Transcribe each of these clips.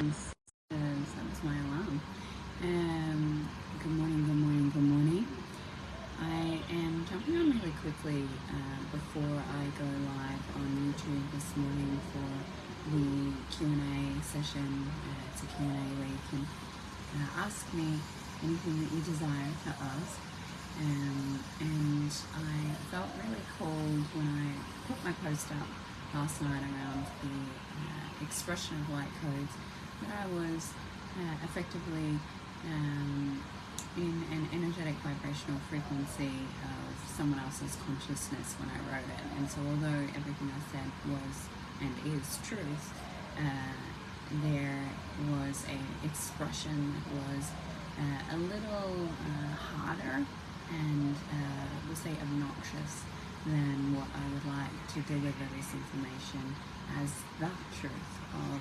That was my alarm. Good morning, good morning, good morning. I am jumping on really quickly before I go live on YouTube this morning for the Q&A session. It's a Q&A where you can ask me anything that you desire to ask. And I felt really called when I put my post up last night around the expression of light codes that I was effectively in an energetic vibrational frequency of someone else's consciousness when I wrote it. And so although everything I said was and is truth, there was an expression that was a little harder and we'll say obnoxious than what I would like to deliver this information as the truth of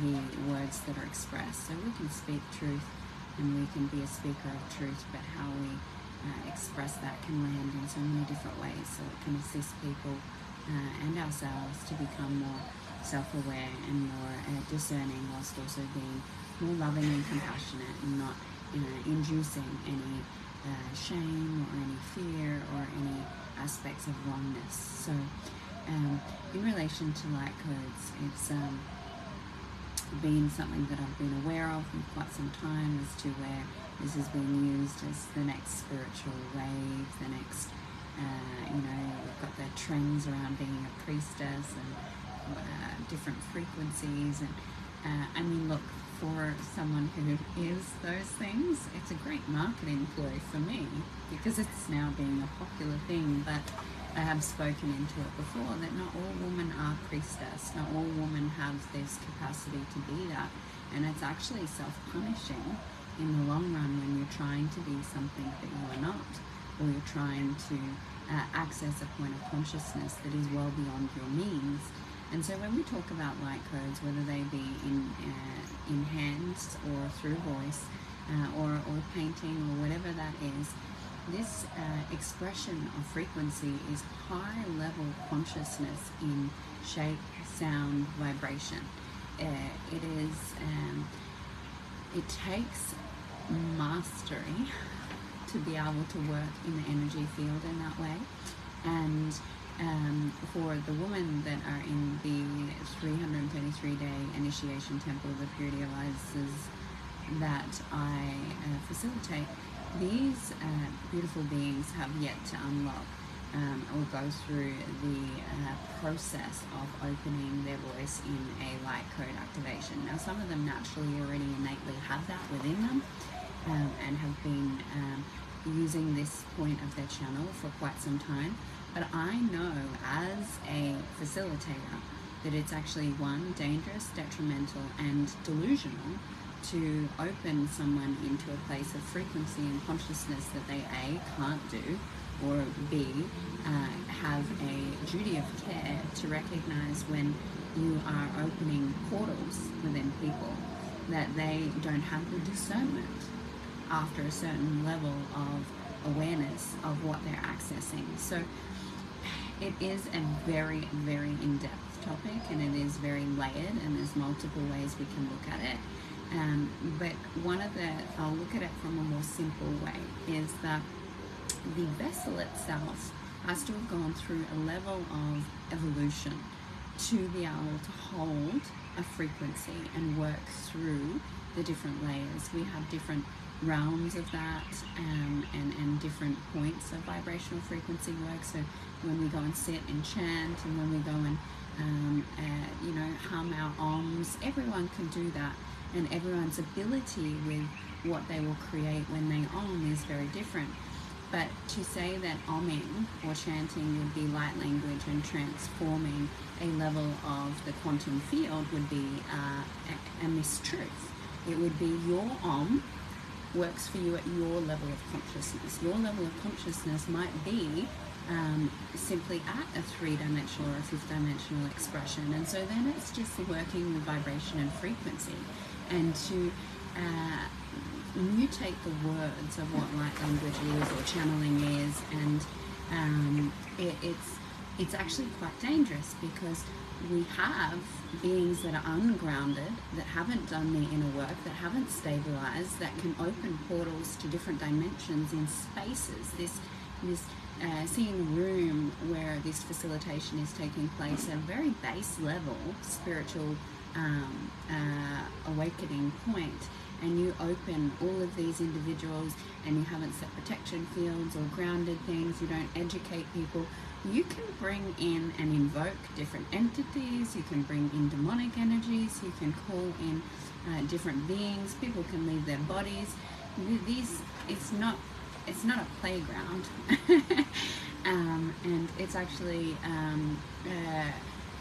the words that are expressed. So we can speak truth and we can be a speaker of truth, but how we express that can land in so many different ways. So it can assist people and ourselves to become more self-aware and more discerning, whilst also being more loving and compassionate and not inducing any shame or any fear or any aspects of wrongness. So in relation to light codes, it's been something that I've been aware of for quite some time as to where this is being used as the next spiritual wave, the next, we've got the trends around being a priestess and different frequencies. And look, for someone who is those things, it's a great marketing ploy for me because it's now being a popular thing. But I have spoken into it before that not all women are priestess, not all women have this capacity to be that, and it's actually self-punishing in the long run when you're trying to be something that you are not, or you're trying to access a point of consciousness that is well beyond your means. And so when we talk about light codes, whether they be in hands or through voice or painting or whatever that is, this expression of frequency is high level consciousness in shape, sound, vibration. It takes mastery to be able to work in the energy field in that way. And for the women that are in the 333-day initiation temple of the purity of Isis that I facilitate, these beautiful beings have yet to unlock or go through the process of opening their voice in a light code activation. Now, some of them naturally already innately have that within them and have been using this point of their channel for quite some time. But I know as a facilitator that it's actually, one, dangerous, detrimental, and delusional to open someone into a place of frequency and consciousness that they A, can't do, or B, have a duty of care to recognize when you are opening portals within people, that they don't have the discernment after a certain level of awareness of what they're accessing. So it is a very, very in-depth topic, and it is very layered, and there's multiple ways we can look at it. But I'll look at it from a more simple way, is that the vessel itself has to have gone through a level of evolution to be able to hold a frequency and work through the different layers. We have different realms of that and different points of vibrational frequency work. So when we go and sit and chant, and when we go and hum our ohms, everyone can do that, and everyone's ability with what they will create when they om is very different. But to say that omming or chanting would be light language and transforming a level of the quantum field would be a mistruth. It would be your om works for you at your level of consciousness. Your level of consciousness might be simply at a 3-dimensional or a 5th-dimensional expression, and so then it's just working with vibration and frequency, and to mutate the words of what light language is or channeling is, and it's actually quite dangerous, because we have beings that are ungrounded, that haven't done the inner work, that haven't stabilized, that can open portals to different dimensions in spaces. This seeing a room where this facilitation is taking place at a very base level, spiritual awakening point, and you open all of these individuals and you haven't set protection fields or grounded things, you don't educate people, you can bring in and invoke different entities, you can bring in demonic energies, you can call in different beings, people can leave their bodies. It's not a playground. And it's actually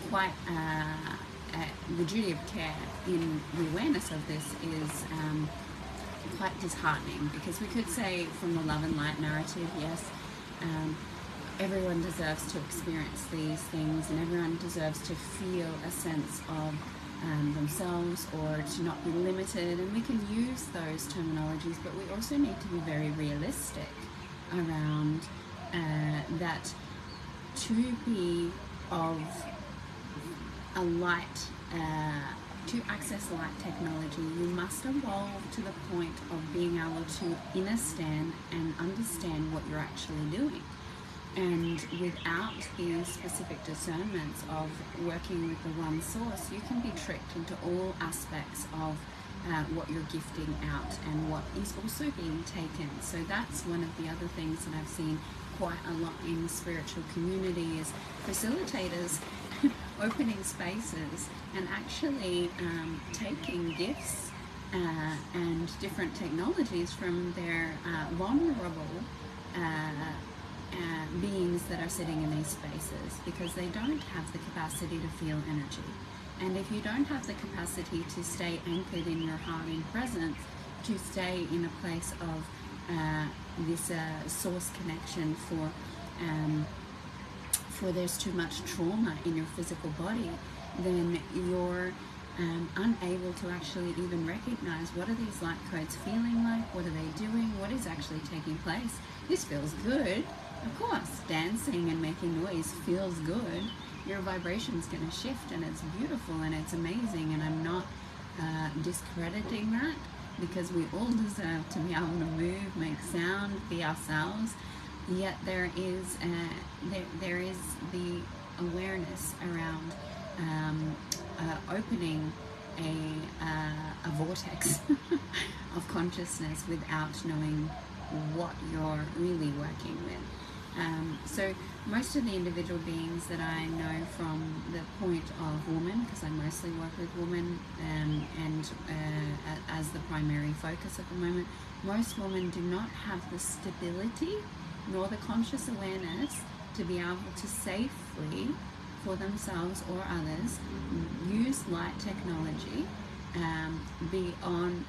quite the duty of care in the awareness of this is quite disheartening, because we could say from the love and light narrative, yes, everyone deserves to experience these things and everyone deserves to feel a sense of themselves, or to not be limited, and we can use those terminologies, but we also need to be very realistic around that to be of a light, to access light technology, you must evolve to the point of being able to understand and understand what you're actually doing. And without the specific discernments of working with the one source, you can be tricked into all aspects of what you're gifting out and what is also being taken. So that's one of the other things that I've seen quite a lot in the spiritual community is facilitators opening spaces and actually taking gifts and different technologies from their vulnerable beings that are sitting in these spaces, because they don't have the capacity to feel energy. And if you don't have the capacity to stay anchored in your heart in presence, to stay in a place of this source connection for there's too much trauma in your physical body, then you're unable to actually even recognize what are these light codes feeling like, what are they doing, what is actually taking place. This feels good. Of course, dancing and making noise feels good. Your vibration's going to shift, and it's beautiful and it's amazing, and I'm not discrediting that, because we all deserve to be able to move, make sound, be ourselves. Yet there is there is the awareness around opening a vortex of consciousness without knowing what you're really working with. So most of the individual beings that I know from the point of woman, because I mostly work with women and as the primary focus at the moment, most women do not have the stability nor the conscious awareness to be able to safely, for themselves or others, use light technology beyond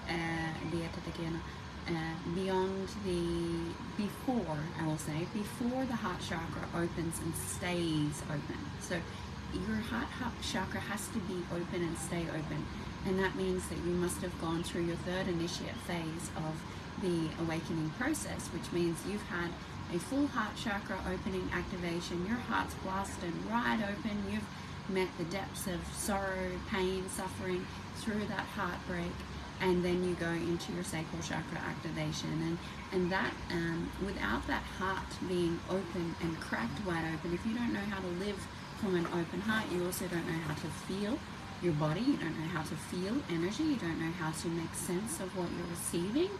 before the heart chakra opens and stays open. So your heart chakra has to be open and stay open, and that means that you must have gone through your third initiate phase of the awakening process, which means you've had a full heart chakra opening activation. Your heart's blasted right open. You've met the depths of sorrow, pain, suffering through that heartbreak, and then you go into your sacral chakra activation. And that without that heart being open and cracked wide open, if you don't know how to live from an open heart, you also don't know how to feel your body, you don't know how to feel energy, you don't know how to make sense of what you're receiving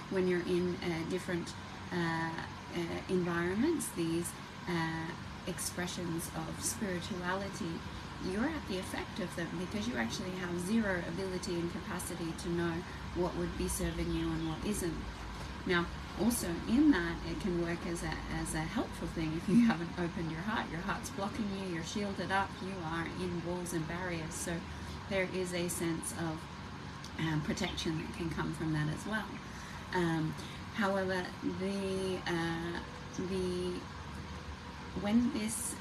when you're in different environments, these expressions of spirituality. You're at the effect of them, because you actually have zero ability and capacity to know what would be serving you and what isn't. Now, also in that, it can work as a helpful thing if you haven't opened your heart's blocking you, you're shielded up, you are in walls and barriers. So there is a sense of protection that can come from that as well. However, when this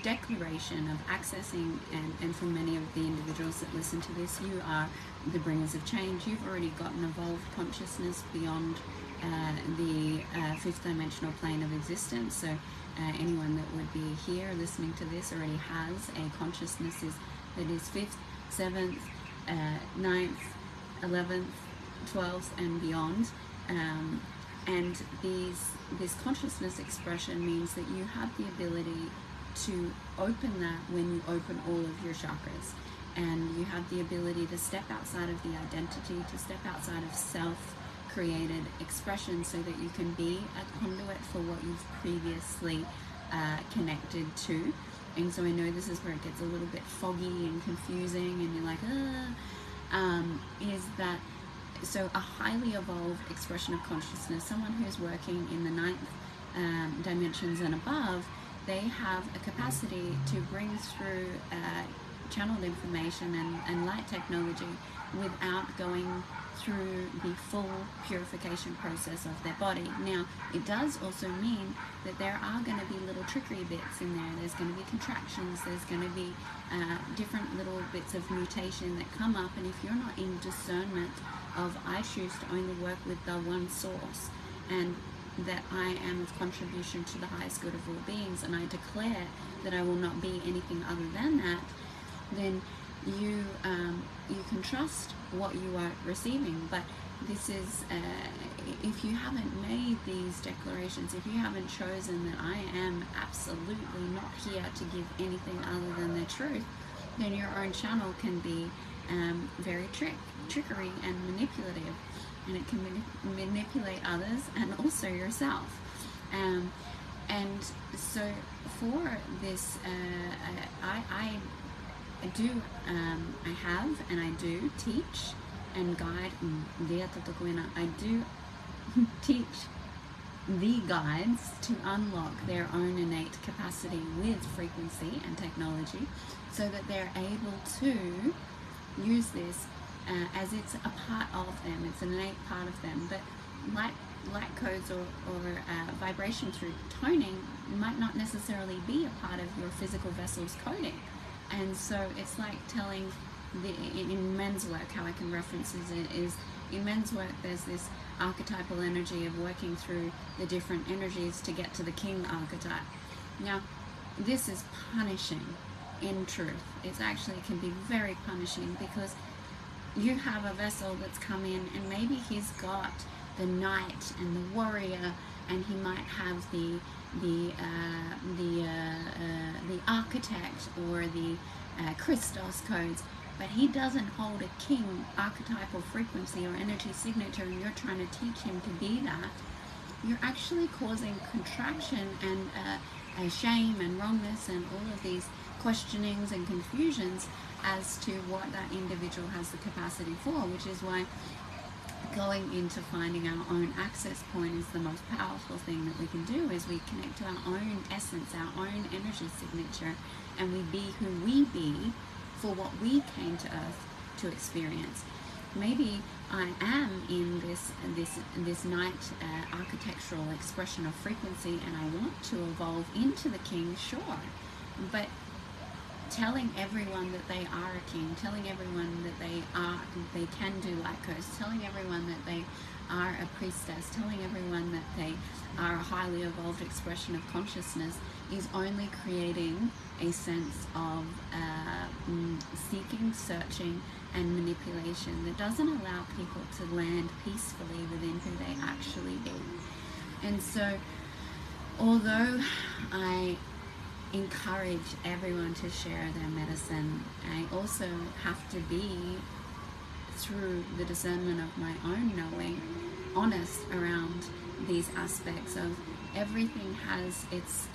declaration of accessing, and for many of the individuals that listen to this, you are the bringers of change. You've already got an evolved consciousness beyond the fifth dimensional plane of existence. So anyone that would be here listening to this already has a consciousness that is fifth, seventh, ninth, 11th, 12th, and beyond. And this consciousness expression means that you have the ability to open that when you open all of your chakras. And you have the ability to step outside of the identity, to step outside of self-created expression, so that you can be a conduit for what you've previously connected to. And so I know this is where it gets a little bit foggy and confusing, and you're like, is that, so a highly evolved expression of consciousness, someone who's working in the ninth dimensions and above, they have a capacity to bring through channeled information and light technology without going through the full purification process of their body. Now, it does also mean that there are going to be little trickery bits in there. There's going to be contractions, there's going to be different little bits of mutation that come up, and if you're not in discernment of, I choose to only work with the one source, and that I am of contribution to the highest good of all beings, and I declare that I will not be anything other than that, then you can trust what you are receiving. But this is, if you haven't made these declarations, if you haven't chosen that I am absolutely not here to give anything other than the truth, then your own channel can be very trickery and manipulative, and it can manipulate others and also yourself. And so for this, I have and I do teach and guide. I do teach the guides to unlock their own innate capacity with frequency and technology, so that they're able to use this as it's a part of them. It's an innate part of them. But light codes or vibration through toning might not necessarily be a part of your physical vessel's coding. And so it's like telling in men's work, how I can reference it is, in men's work there's this archetypal energy of working through the different energies to get to the king archetype. Now, this is punishing in truth. It's actually can be very punishing, because you have a vessel that's come in, and maybe he's got the knight and the warrior, and he might have the architect or the Christos codes, but he doesn't hold a king archetypal frequency or energy signature, and you're trying to teach him to be that. You're actually causing contraction and shame and wrongness and all of these questionings and confusions as to what that individual has the capacity for, which is why going into finding our own access point is the most powerful thing that we can do. Is we connect to our own essence, our own energy signature, and we be who we be for what we came to earth to experience. Maybe I am in this night architectural expression of frequency, and I want to evolve into the king, sure, but telling everyone that they are a king, telling everyone that they can do light codes, telling everyone that they are a priestess, telling everyone that they are a highly evolved expression of consciousness is only creating a sense of seeking, searching, and manipulation that doesn't allow people to land peacefully within who they actually be. And so, although I encourage everyone to share their medicine, I also have to be, through the discernment of my own knowing, honest around these aspects of everything has its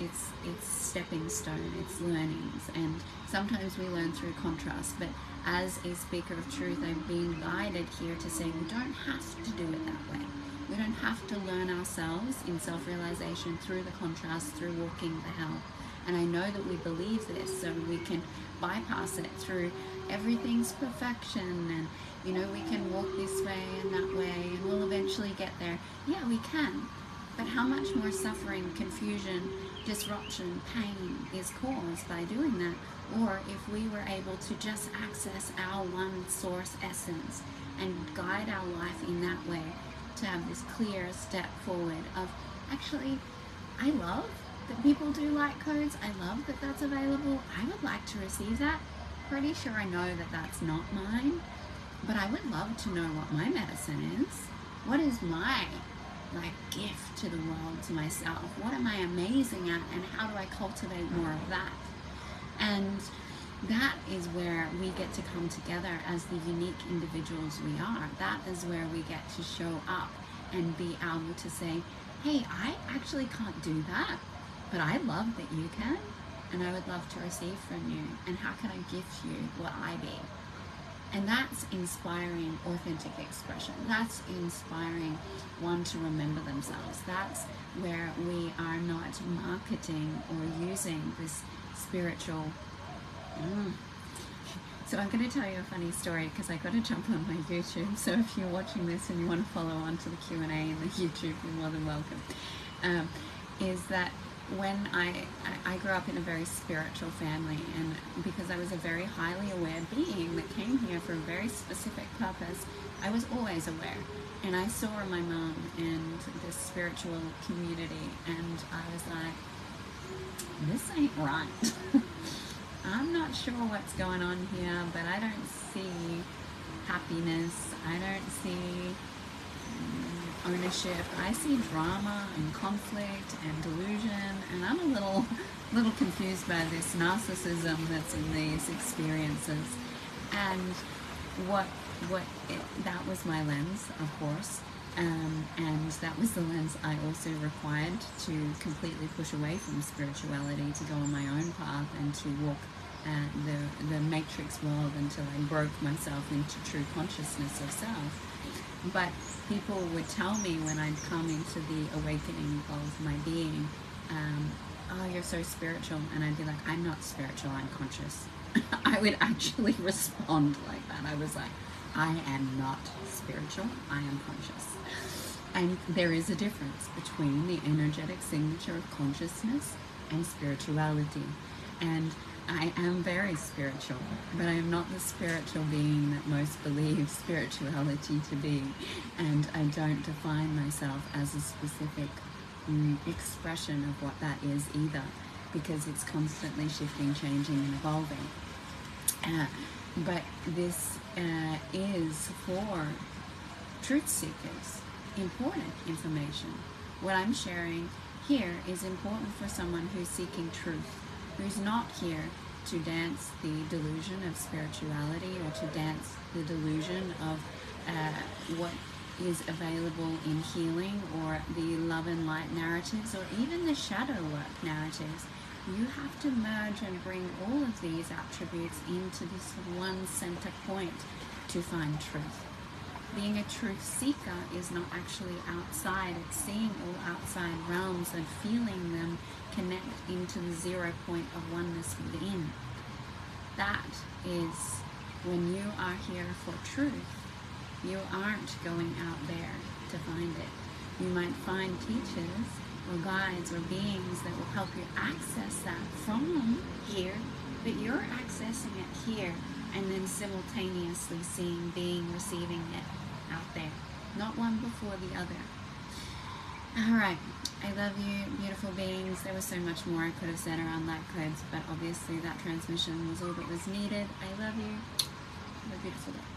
stepping stone, its learnings, and sometimes we learn through contrast. But as a speaker of truth, I've been guided here to say we don't have to do it that way. We don't have to learn ourselves in self-realization through the contrast, through walking the hell. And I know that we believe this, so we can bypass it through everything's perfection, and we can walk this way and that way, and we'll eventually get there. Yeah, we can. But how much more suffering, confusion, disruption, pain is caused by doing that? Or if we were able to just access our one source essence and guide our life in that way, to have this clear step forward of, actually, I love that people do light codes. I love that that's available. I would like to receive that. Pretty sure I know that that's not mine, but I would love to know what my medicine is. What is my gift to the world, to myself? What am I amazing at, and how do I cultivate more of that? And that is where we get to come together as the unique individuals we are. That is where we get to show up and be able to say, hey, I actually can't do that, but I love that you can, and I would love to receive from you, and how can I gift you what I be? And that's inspiring authentic expression. That's inspiring one to remember themselves. That's where we are not marketing or using this spiritual... So I'm going to tell you a funny story, because I got to jump on my YouTube. So if you're watching this and you want to follow on to the Q&A in the YouTube, you're more than welcome. Is that when I grew up in a very spiritual family, and because I was a very highly aware being that came here for a very specific purpose, I was always aware. And I saw my mom and this spiritual community, and I was like, this ain't right. I'm not sure what's going on here, but I don't see happiness. I don't see ownership. I see drama and conflict and delusion, and I'm a little confused by this narcissism that's in these experiences. And that was my lens, of course, and that was the lens I also required to completely push away from spirituality, to go on my own path and to walk the matrix world until I broke myself into true consciousness of self. But people would tell me when I'd come into the awakening of my being, oh, you're so spiritual. And I'd be like, I'm not spiritual, I'm conscious. I would actually respond like that. I was like, I am not spiritual, I am conscious. And there is a difference between the energetic signature of consciousness and spirituality. And I am very spiritual, but I am not the spiritual being that most believe spirituality to be. And I don't define myself as a specific expression of what that is either, because it's constantly shifting, changing, and evolving. But this is for truth seekers, important information. What I'm sharing here is important for someone who's seeking truth, who's not here to dance the delusion of spirituality or to dance the delusion of what is available in healing or the love and light narratives or even the shadow work narratives. You have to merge and bring all of these attributes into this one center point to find truth. Being a truth seeker is not actually outside, it's seeing all outside realms and feeling them connect into the 0 point of oneness within. That is when you are here for truth. You aren't going out there to find it. You might find teachers or guides or beings that will help you access that from here, but you're accessing it here and then simultaneously seeing, being, receiving it out there. Not one before the other. Alright, I love you, beautiful beings. There was so much more I could have said around light codes, but obviously that transmission was all that was needed. I love you. Have a beautiful day.